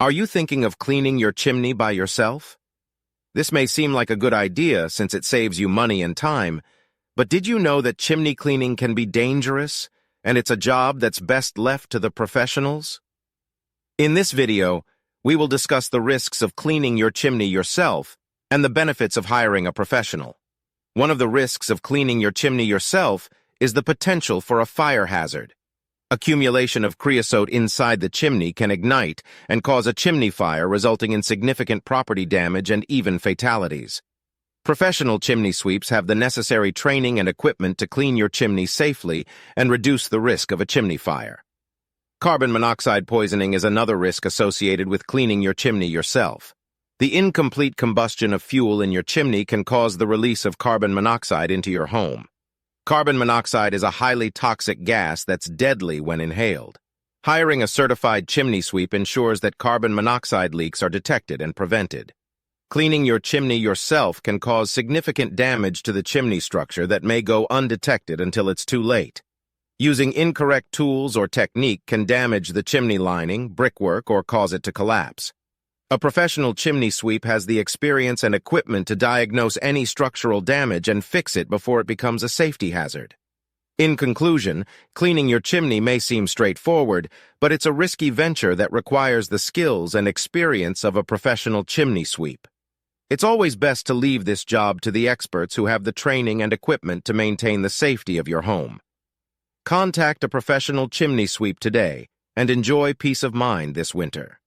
Are you thinking of cleaning your chimney by yourself? This may seem like a good idea since it saves you money and time, but did you know that chimney cleaning can be dangerous, and it's a job that's best left to the professionals? In this video, we will discuss the risks of cleaning your chimney yourself and the benefits of hiring a professional. One of the risks of cleaning your chimney yourself is the potential for a fire hazard. Accumulation of creosote inside the chimney can ignite and cause a chimney fire, resulting in significant property damage and even fatalities. Professional chimney sweeps have the necessary training and equipment to clean your chimney safely and reduce the risk of a chimney fire. Carbon monoxide poisoning is another risk associated with cleaning your chimney yourself. The incomplete combustion of fuel in your chimney can cause the release of carbon monoxide into your home. Carbon monoxide is a highly toxic gas that's deadly when inhaled. Hiring a certified chimney sweep ensures that carbon monoxide leaks are detected and prevented. Cleaning your chimney yourself can cause significant damage to the chimney structure that may go undetected until it's too late. Using incorrect tools or technique can damage the chimney lining, brickwork, or cause it to collapse. A professional chimney sweep has the experience and equipment to diagnose any structural damage and fix it before it becomes a safety hazard. In conclusion, cleaning your chimney may seem straightforward, but it's a risky venture that requires the skills and experience of a professional chimney sweep. It's always best to leave this job to the experts who have the training and equipment to maintain the safety of your home. Contact a professional chimney sweep today and enjoy peace of mind this winter.